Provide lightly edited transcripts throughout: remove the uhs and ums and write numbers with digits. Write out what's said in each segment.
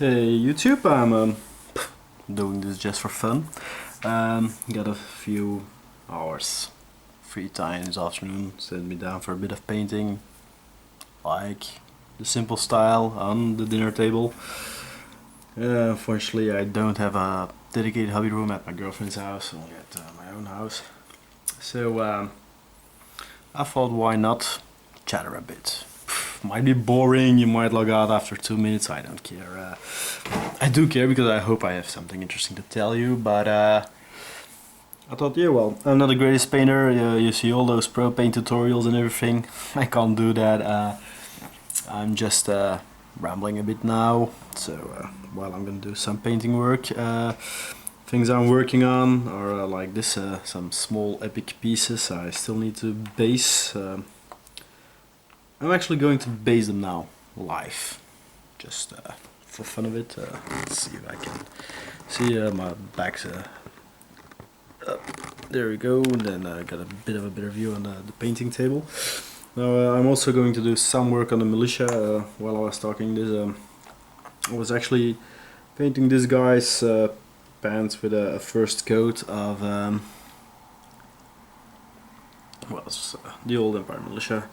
Hey YouTube, I'm doing this just for fun. Got a few hours free time this afternoon, sent me down for a bit of painting, like the simple style on the dinner table. Unfortunately I don't have a dedicated hobby room at my girlfriend's house, only at my own house. So I thought, why not chatter a bit. Might be boring, you might log out after 2 minutes, I don't care. I do care because I hope I have something interesting to tell you, but I thought, yeah, well, I'm not the greatest painter. You see all those pro paint tutorials and everything. I can't do that. I'm just rambling a bit now, so while I'm gonna do some painting work. Things I'm working on are like this, some small epic pieces I still need to base. I'm actually going to base them now, live, just for fun of it. Let's see if I can see my back's up. There we go, and then I got a bit of a better view on the painting table. Now I'm also going to do some work on the militia. While I was talking this, I was actually painting this guy's pants with a first coat of well, it's, the old Empire Militia.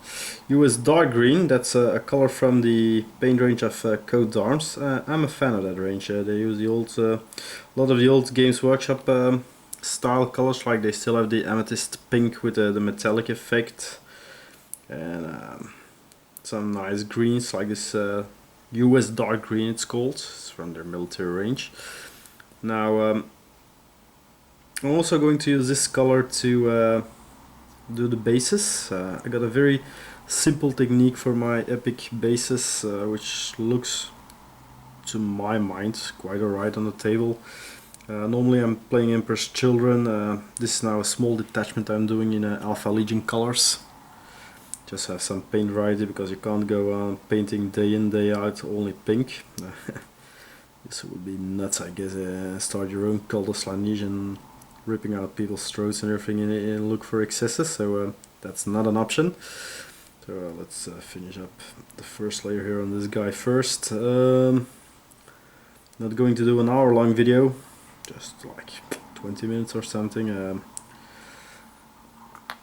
US dark green, that's a color from the paint range of Coat d'Arms. I'm a fan of that range. They use the old, a lot of the old Games Workshop style colors, like they still have the amethyst pink with the metallic effect. And some nice greens, like this US dark green it's called. It's from their military range. Now, I'm also going to use this color to do the bases. I got a very simple technique for my epic bases, which looks, to my mind, quite alright on the table. Normally I'm playing Emperor's Children. This is now a small detachment I'm doing in Alpha Legion colors. Just have some paint variety because you can't go on painting day in day out only pink. This would be nuts, I guess. Start your own cult of Slaanesh and ripping out people's throats and everything and look for excesses, so that's not an option. So let's finish up the first layer here on this guy first. Not going to do an hour-long video, just like 20 minutes or something.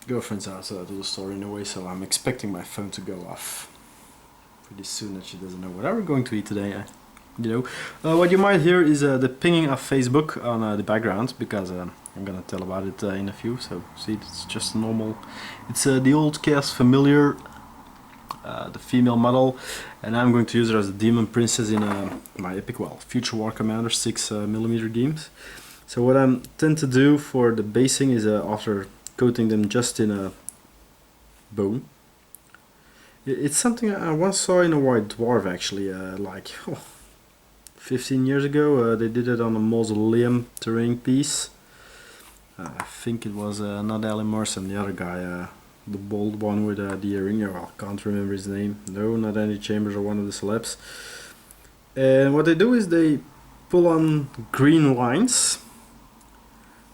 Girlfriend's house to the store in a way, so I'm expecting my phone to go off pretty soon, that she doesn't know what we're going to eat today. You know, what you might hear is the pinging of Facebook on the background, because I'm gonna tell about it in a few. So see, it's just normal. It's the old Chaos familiar, the female model, and I'm going to use her as a demon princess in my epic, well, Future War Commander 6mm games. So what I tend to do for the basing is after coating them just in a bone. It's something I once saw in a White Dwarf, actually, like 15 years ago. They did it on a mausoleum terrain piece. I think it was not Alan Morrison, the other guy, the bald one with the earring. Well, I can't remember his name. No, not Andy Chambers or one of the celebs. And what they do is they pull on green lines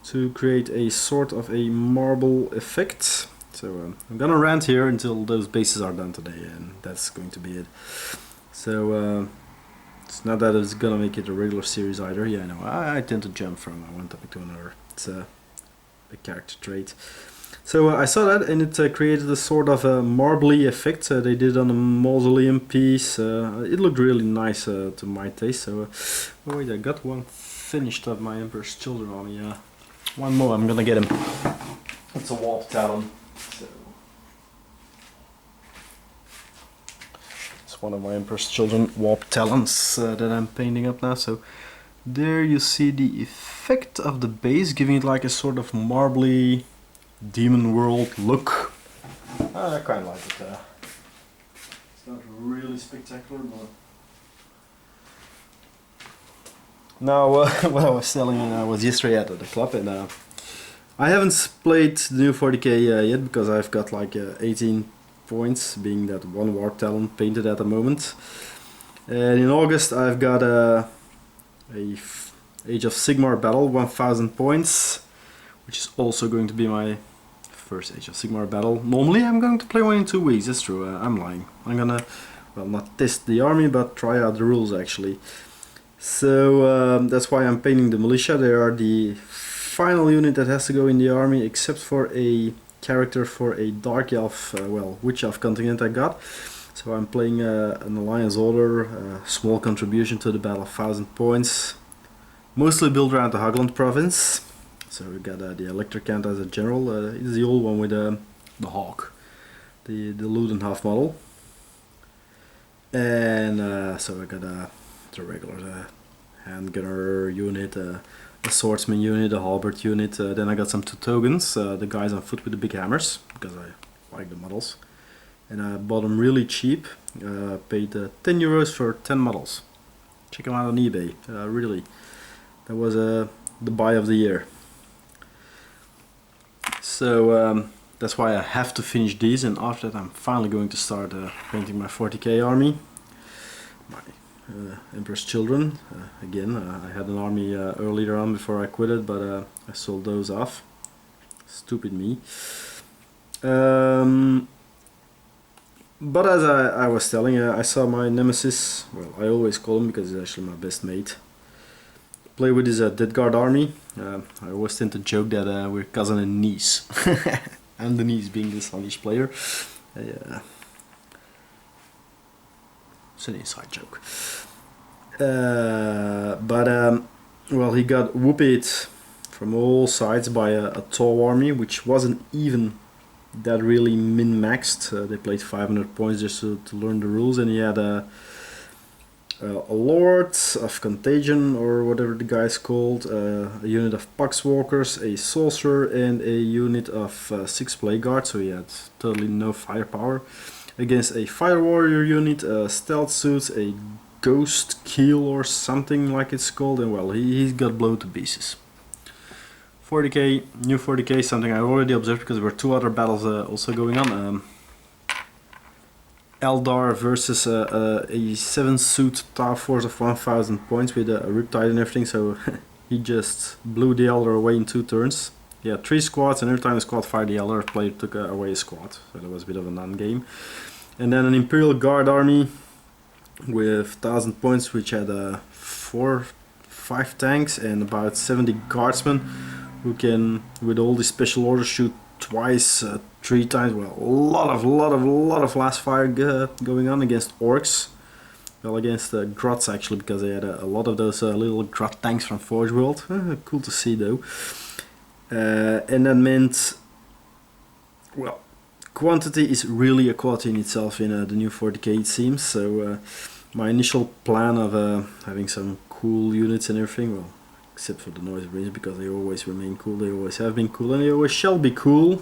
to create a sort of a marble effect. So I'm gonna rant here until those bases are done today, and that's going to be it. So it's not that it's gonna make it a regular series either. Yeah, I know, I tend to jump from one topic to another. It's a character trait. So I saw that, and it created a sort of a marbly effect. They did on a mausoleum piece. It looked really nice to my taste. So oh wait, I got one finished of my Emperor's Children on me. One more, I'm gonna get him. It's a Warp Talon. So it's one of my Emperor's Children Warp Talons that I'm painting up now. So there you see the effect of the base, giving it like a sort of marbly demon world look. I kind of like it. It's not really spectacular, but now what I was telling you, I was yesterday at the club, and I haven't played the new 40k yet because I've got like 18 points, being that one Warp Talon painted at the moment. And in August I've got a Age of Sigmar battle, 1000 points, which is also going to be my first Age of Sigmar battle. Normally I'm going to play one in 2 weeks, that's true, I'm lying. I'm gonna, well, not test the army, but try out the rules actually. So that's why I'm painting the militia. They are the final unit that has to go in the army, except for a character for a dark elf, well, witch elf contingent I got. So I'm playing an alliance order, small contribution to the battle of 1000 points, mostly built around the Hogland province. So we got the Electricant as a general. It's the old one with the hawk, the Ludenhof model. And so I got the regular handgunner unit, a swordsman unit, a halberd unit. Then I got some Teutogans, the guys on foot with the big hammers, because I like the models. And I bought them really cheap, paid 10 euros for 10 models. Check them out on eBay, really. That was the buy of the year. So that's why I have to finish these, and after that I'm finally going to start painting my 40k army. My Emperor's Children. Again, I had an army earlier on before I quit it, but I sold those off. Stupid me. But as I was telling, I saw my nemesis, well, I always call him because he's actually my best mate, play with his Dead Guard army. I always tend to joke that we're cousin and niece. And the niece being the Sunnish player. It's an inside joke. Well, he got whooped from all sides by a tall army, which wasn't even that really min-maxed. They played 500 points just to learn the rules, and he had a Lord of Contagion, or whatever the guy's called, a unit of Poxwalkers, a Sorcerer, and a unit of 6 Plague Guards, so he had totally no firepower. Against a Fire Warrior unit, Stealth Suits, a Ghost Keel or something like it's called, and well, he got blown to pieces. 40k, new 40k, something I already observed because there were 2 other battles also going on. Eldar versus a 7-suit Tower Force of 1000 points with a Riptide and everything, so he just blew the Eldar away in 2 turns. Yeah, 3 squads, and every time the squad fired, the Eldar player took away a squad, so that was a bit of a non-game. And then an Imperial Guard army with 1000 points, which had 5 tanks and about 70 guardsmen, who can, with all the special orders, shoot twice, 3 times. Well, a lot of last fire going on against orcs. Well, against grots actually, because they had a lot of those little grot tanks from Forge World. Cool to see though. And that meant, well, quantity is really a quality in itself in the new 40k, it seems. So my initial plan of having some cool units and everything, well, except for the noise range, because they always remain cool, they always have been cool, and they always shall be cool.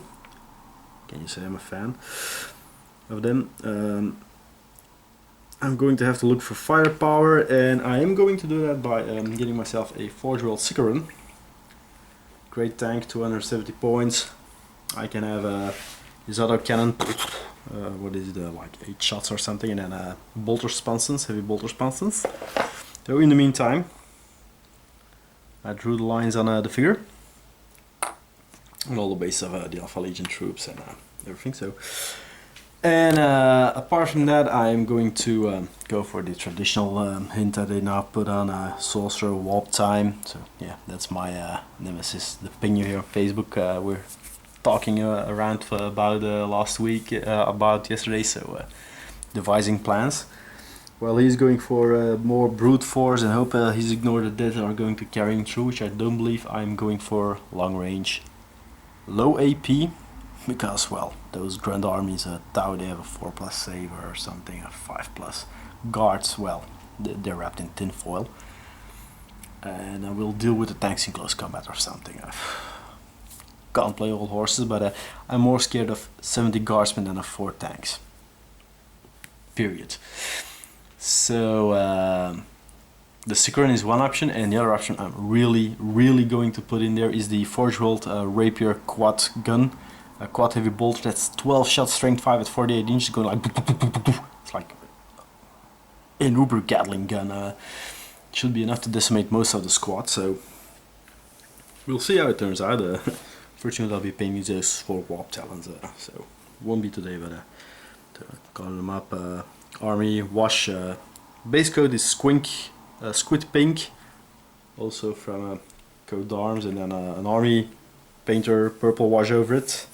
Can you say I'm a fan of them? I'm going to have to look for firepower, and I am going to do that by getting myself a Forge World Sicaran. Great tank, 270 points. I can have his auto cannon, what is it, like 8 shots or something, and then bolter sponsons, heavy bolter sponsons. So in the meantime, I drew the lines on the figure, and all the base of the Alpha Legion troops and everything. So, and apart from that, I'm going to go for the traditional hint that they now put on Sorcerer Warp Time. So yeah, that's my nemesis, the ping you here on Facebook. We're talking around about last week, about yesterday, so devising plans. Well, he's going for more brute force and hope he's ignored the dead are going to carry him through, which I don't believe. I'm going for long range, low AP, because, well, those Grand Armies, Tau, they have a 4+ saver or something, a 5+. Guards, well, they're wrapped in tin foil. And I will deal with the tanks in close combat or something. I can't play all horses, but I'm more scared of 70 guardsmen than of 4 tanks. Period. So the Sicaran is one option, and the other option I'm really going to put in there is the Forge World Rapier quad gun, a quad heavy bolter that's 12 shots, strength 5 at 48 inches, going like it's like an uber Gatling gun. Should be enough to decimate most of the squad. So we'll see how it turns out. Fortunately, I'll be paying those for warp talents, so won't be today, but to color them up. Army wash, base coat is Squink squid pink, also from coat d'arms, and then an army painter purple wash over it.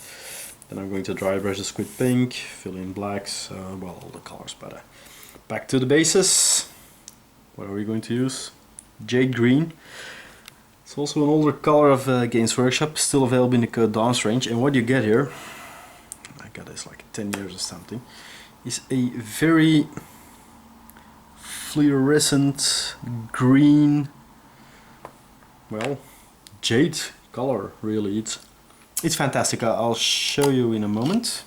Then I'm going to dry brush the squid pink, fill in blacks, well, all the colors, but back to the bases. What are we going to use? Jade green. It's also an older color of Games Workshop, still available in the coat d'arms range, and what you get here, I got this like 10 years or something, is a very fluorescent green, well, jade color, really. It's fantastic. I'll show you in a moment.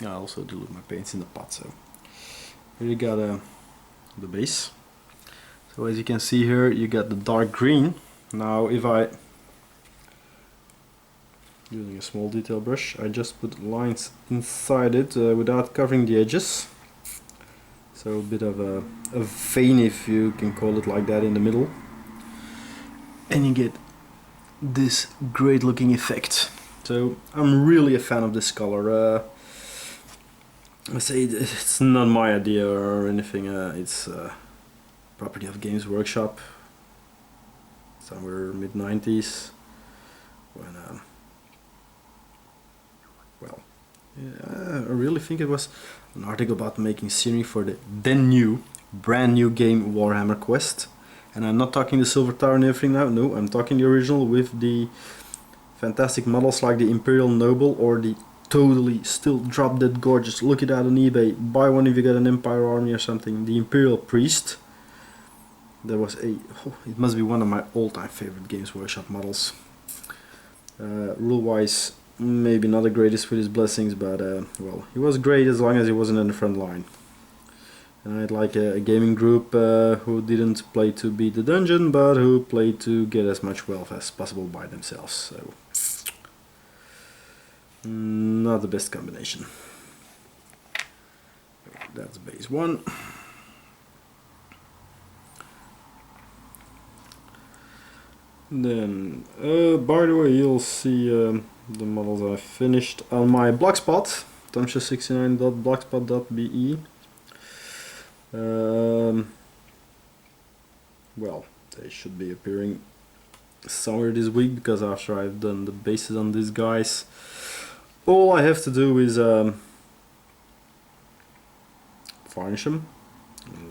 I also dilute my paints in the pot, so here you got the base. So as you can see here, you got the dark green. Now if I, using a small detail brush, I just put lines inside it without covering the edges. So a bit of a vein, if you can call it like that, in the middle. And you get this great looking effect. So I'm really a fan of this color. I say it's not my idea or anything, it's property of Games Workshop, somewhere mid-90s, when well, yeah, I really think it was an article about making scenery for the then new, brand new game Warhammer Quest. And I'm not talking the Silver Tower and everything now, no, I'm talking the original with the fantastic models like the Imperial Noble or the totally still drop dead gorgeous, look it out on eBay, buy one if you get an Empire army or something, the Imperial Priest. There was it must be one of my all-time favorite Games Workshop models. Rule-wise, maybe not the greatest with his blessings, but well, he was great as long as he wasn't in the front line. And I had like a gaming group who didn't play to beat the dungeon, but who played to get as much wealth as possible by themselves. So not the best combination. That's base one. Then, by the way, you'll see the models I finished on my blogspot, tomsha69.blogspot.be. Well, they should be appearing somewhere this week, because after I've done the bases on these guys, all I have to do is varnish them,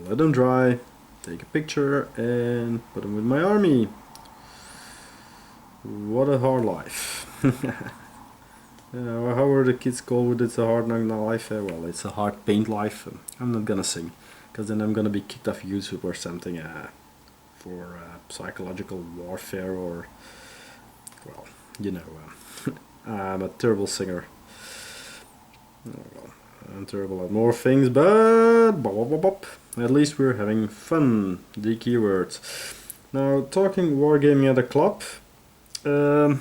let them dry, take a picture and put them with my army. What a hard life. How were the kids called with it's a hard knock life? Well, it's a hard paint life. I'm not gonna sing, because then I'm gonna be kicked off YouTube or something for psychological warfare, or, well, you know, I'm a terrible singer. Well, I'm terrible at more things, but at least we're having fun. The keywords. Now, talking wargaming at a club. I'm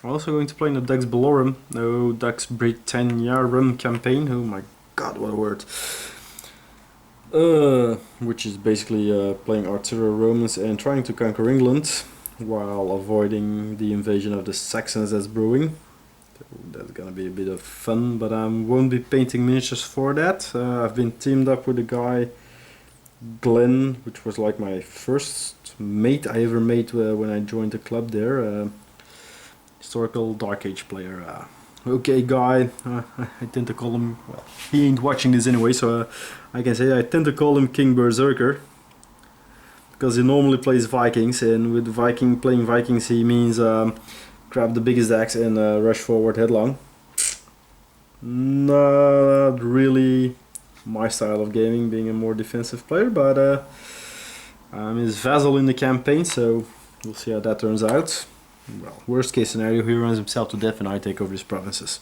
also going to play in the Dux Bellorum, no Dux Britanniarum campaign. Oh my god, what a word! Which is basically playing artillery Romans and trying to conquer England while avoiding the invasion of the Saxons that's brewing. So that's gonna be a bit of fun, but I won't be painting miniatures for that. I've been teamed up with a guy, Glenn, which was like my first mate I ever made when I joined the club there. Historical Dark Age player. Okay guy, I tend to call him, well, he ain't watching this anyway, so I can say I tend to call him King Berserker, because he normally plays Vikings, and with playing Vikings he means grab the biggest axe and rush forward headlong. Not really my style of gaming, being a more defensive player, but I'm his vassal in the campaign, so we'll see how that turns out. Well, worst case scenario, he runs himself to death and I take over his provinces.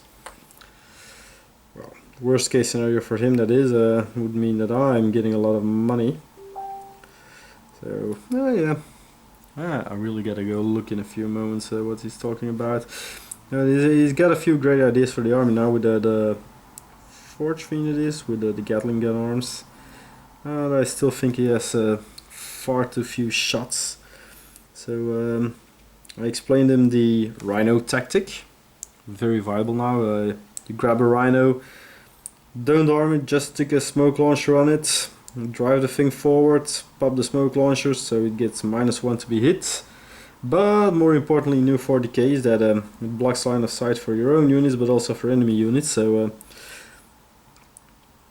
Well, worst case scenario for him, that is, would mean that I'm getting a lot of money. So, yeah. I really gotta go look in a few moments what he's talking about. He's got a few great ideas for the army now with the Forge Fiend it is, with the Gatling gun arms. I still think he has far too few shots. So I explained him the Rhino tactic. Very viable now. You grab a Rhino, don't arm it, just stick a smoke launcher on it, drive the thing forward, pop the smoke launchers so it gets -1 to be hit. But more importantly, new 40k is that it blocks line of sight for your own units, but also for enemy units. So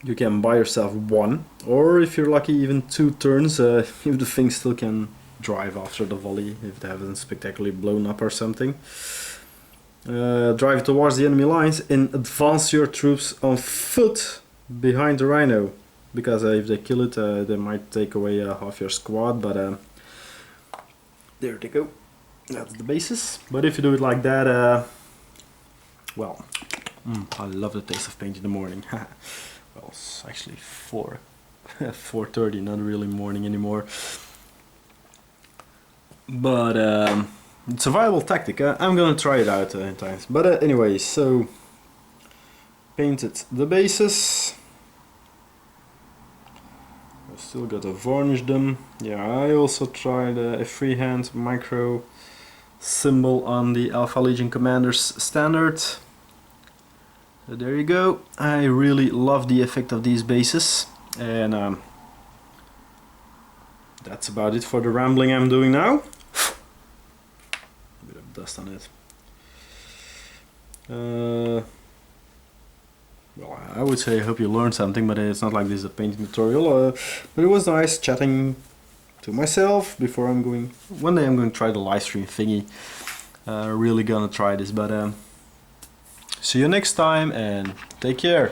you can buy yourself 1, or if you're lucky, even 2 turns if the thing still can drive after the volley, if they haven't spectacularly blown up or something. Drive towards the enemy lines and advance your troops on foot behind the rhino, because if they kill it, they might take away half your squad, but there they go. That's the basis. But if you do it like that, well, I love the taste of paint in the morning. Well, it's actually 4:30, not really morning anymore. But it's a viable tactic. I'm gonna try it out in times. But anyway, so painted the bases. I still gotta varnish them. Yeah, I also tried a freehand micro symbol on the Alpha Legion Commander's standard. So there you go. I really love the effect of these bases, and that's about it for the rambling I'm doing now. A bit of dust on it. Well, I would say I hope you learned something, but it's not like this is a painting tutorial. But it was nice chatting to myself before I'm going. One day I'm going to try the live stream thingy. Really gonna try this, but see you next time and take care.